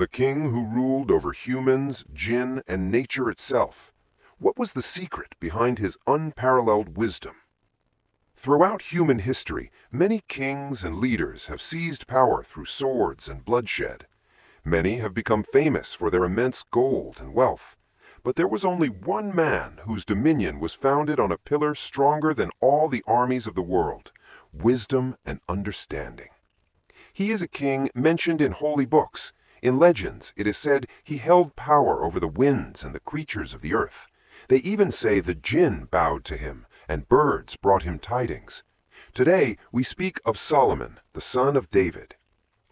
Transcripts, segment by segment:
The king who ruled over humans, jinn, and nature itself. What was the secret behind his unparalleled wisdom? Throughout human history, many kings and leaders have seized power through swords and bloodshed. Many have become famous for their immense gold and wealth. But there was only one man whose dominion was founded on a pillar stronger than all the armies of the world: wisdom and understanding. He is a king mentioned in holy books. In legends, it is said he held power over the winds and the creatures of the earth. They even say the jinn bowed to him, and birds brought him tidings. Today, we speak of Solomon, the son of David.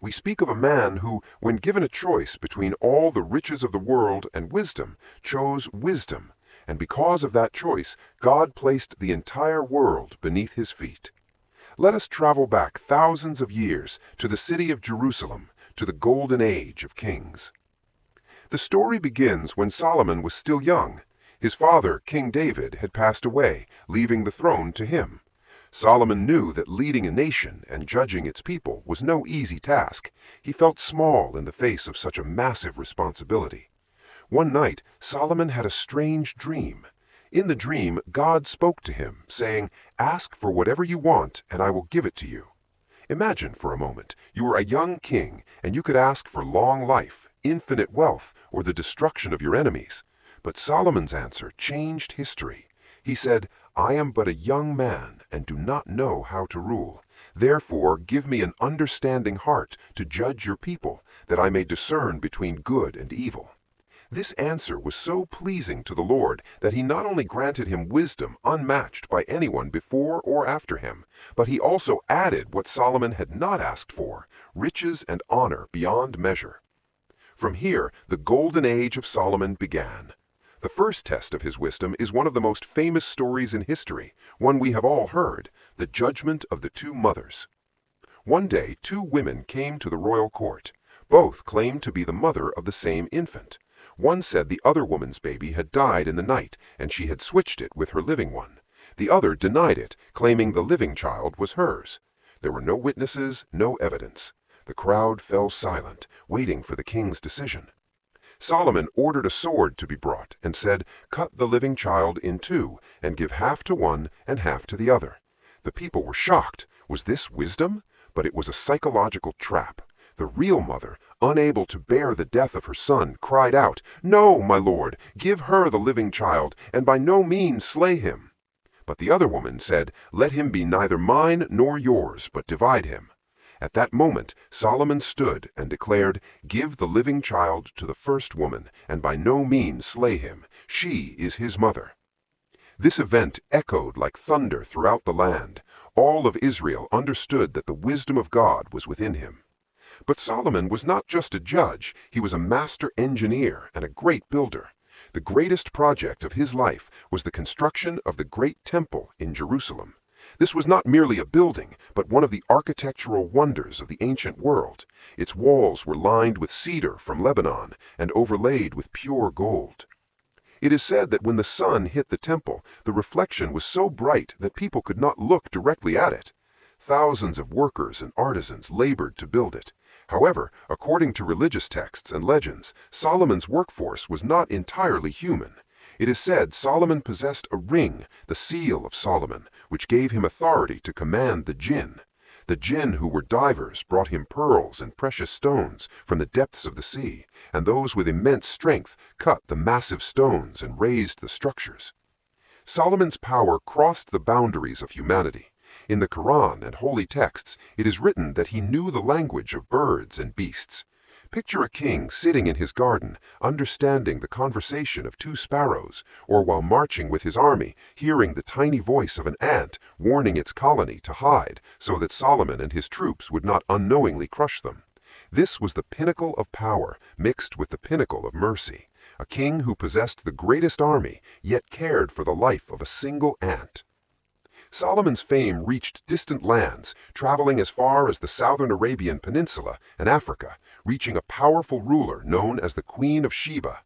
We speak of a man who, when given a choice between all the riches of the world and wisdom, chose wisdom, and because of that choice, God placed the entire world beneath his feet. Let us travel back thousands of years to the city of Jerusalem, to the golden age of kings. The story begins when Solomon was still young. His father, King David, had passed away, leaving the throne to him. Solomon knew that leading a nation and judging its people was no easy task. He felt small in the face of such a massive responsibility. One night, Solomon had a strange dream. In the dream, God spoke to him, saying, "Ask for whatever you want, and I will give it to you." Imagine for a moment, you were a young king, and you could ask for long life, infinite wealth, or the destruction of your enemies. But Solomon's answer changed history. He said, "I am but a young man and do not know how to rule. Therefore give me an understanding heart to judge your people, that I may discern between good and evil." This answer was so pleasing to the Lord that he not only granted him wisdom unmatched by anyone before or after him, but he also added what Solomon had not asked for: riches and honor beyond measure. From here, the golden age of Solomon began. The first test of his wisdom is one of the most famous stories in history, one we have all heard: the judgment of the two mothers. One day, two women came to the royal court. Both claimed to be the mother of the same infant. One said the other woman's baby had died in the night, and she had switched it with her living one. The other denied it, claiming the living child was hers. There were no witnesses, no evidence. The crowd fell silent, waiting for the king's decision. Solomon ordered a sword to be brought and said, "Cut the living child in two, and give half to one and half to the other." The people were shocked. Was this wisdom? But it was a psychological trap. The real mother, unable to bear the death of her son, cried out, "No, my lord, give her the living child, and by no means slay him." But the other woman said, "Let him be neither mine nor yours, but divide him." At that moment, Solomon stood and declared, "Give the living child to the first woman, and by no means slay him. She is his mother." This event echoed like thunder throughout the land. All of Israel understood that the wisdom of God was within him. But Solomon was not just a judge, he was a master engineer and a great builder. The greatest project of his life was the construction of the Great Temple in Jerusalem. This was not merely a building, but one of the architectural wonders of the ancient world. Its walls were lined with cedar from Lebanon and overlaid with pure gold. It is said that when the sun hit the temple, the reflection was so bright that people could not look directly at it. Thousands of workers and artisans labored to build it. However, according to religious texts and legends, Solomon's workforce was not entirely human. It is said Solomon possessed a ring, the seal of Solomon, which gave him authority to command the jinn. The jinn who were divers brought him pearls and precious stones from the depths of the sea, and those with immense strength cut the massive stones and raised the structures. Solomon's power crossed the boundaries of humanity. In the Quran and holy texts, it is written that he knew the language of birds and beasts. Picture a king sitting in his garden, understanding the conversation of two sparrows, or while marching with his army, hearing the tiny voice of an ant warning its colony to hide so that Solomon and his troops would not unknowingly crush them. This was the pinnacle of power mixed with the pinnacle of mercy. A king who possessed the greatest army, yet cared for the life of a single ant. Solomon's fame reached distant lands, traveling as far as the southern Arabian Peninsula and Africa, reaching a powerful ruler known as the Queen of Sheba.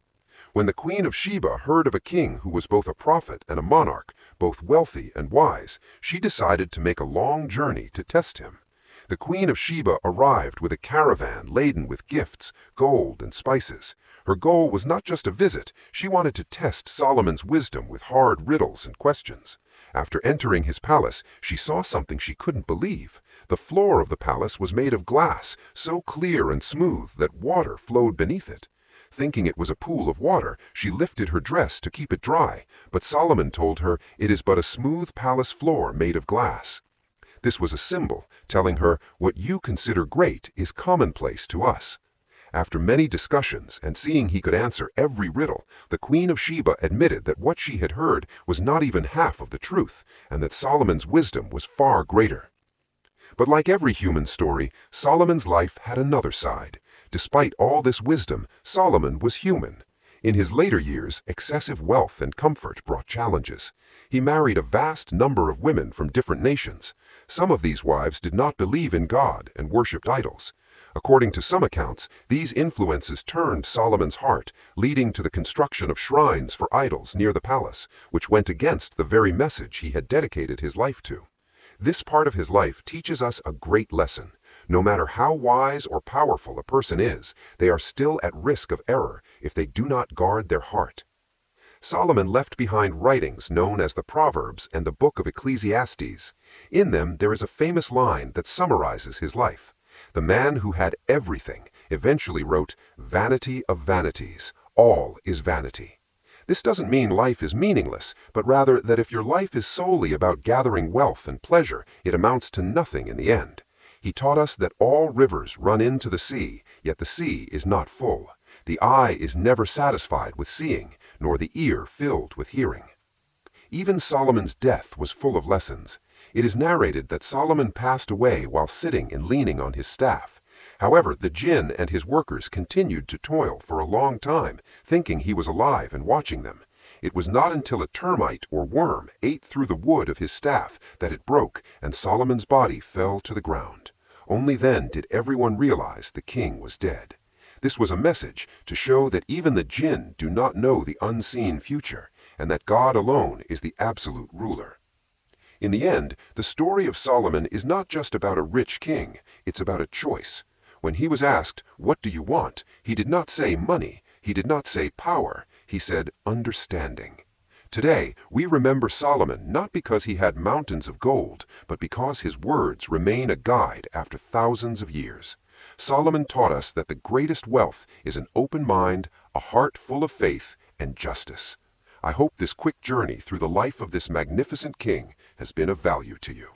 When the Queen of Sheba heard of a king who was both a prophet and a monarch, both wealthy and wise, she decided to make a long journey to test him. The Queen of Sheba arrived with a caravan laden with gifts, gold, and spices. Her goal was not just a visit, she wanted to test Solomon's wisdom with hard riddles and questions. After entering his palace, she saw something she couldn't believe. The floor of the palace was made of glass, so clear and smooth that water flowed beneath it. Thinking it was a pool of water, she lifted her dress to keep it dry, but Solomon told her it is but a smooth palace floor made of glass. This was a symbol, telling her, what you consider great is commonplace to us. After many discussions and seeing he could answer every riddle, the Queen of Sheba admitted that what she had heard was not even half of the truth, and that Solomon's wisdom was far greater. But like every human story, Solomon's life had another side. Despite all this wisdom, Solomon was human. In his later years, excessive wealth and comfort brought challenges. He married a vast number of women from different nations. Some of these wives did not believe in God and worshipped idols. According to some accounts, these influences turned Solomon's heart, leading to the construction of shrines for idols near the palace, which went against the very message he had dedicated his life to. This part of his life teaches us a great lesson. No matter how wise or powerful a person is, they are still at risk of error if they do not guard their heart. Solomon left behind writings known as the Proverbs and the Book of Ecclesiastes. In them there is a famous line that summarizes his life. The man who had everything eventually wrote, "Vanity of vanities, all is vanity." This doesn't mean life is meaningless, but rather that if your life is solely about gathering wealth and pleasure, it amounts to nothing in the end. He taught us that all rivers run into the sea, yet the sea is not full. The eye is never satisfied with seeing, nor the ear filled with hearing. Even Solomon's death was full of lessons. It is narrated that Solomon passed away while sitting and leaning on his staff. However, the jinn and his workers continued to toil for a long time, thinking he was alive and watching them. It was not until a termite or worm ate through the wood of his staff that it broke and Solomon's body fell to the ground. Only then did everyone realize the king was dead. This was a message to show that even the jinn do not know the unseen future, and that God alone is the absolute ruler. In the end, the story of Solomon is not just about a rich king, it's about a choice. When he was asked, "What do you want?" he did not say money, he did not say power, he said understanding. Today, we remember Solomon not because he had mountains of gold, but because his words remain a guide after thousands of years. Solomon taught us that the greatest wealth is an open mind, a heart full of faith, and justice. I hope this quick journey through the life of this magnificent king has been of value to you.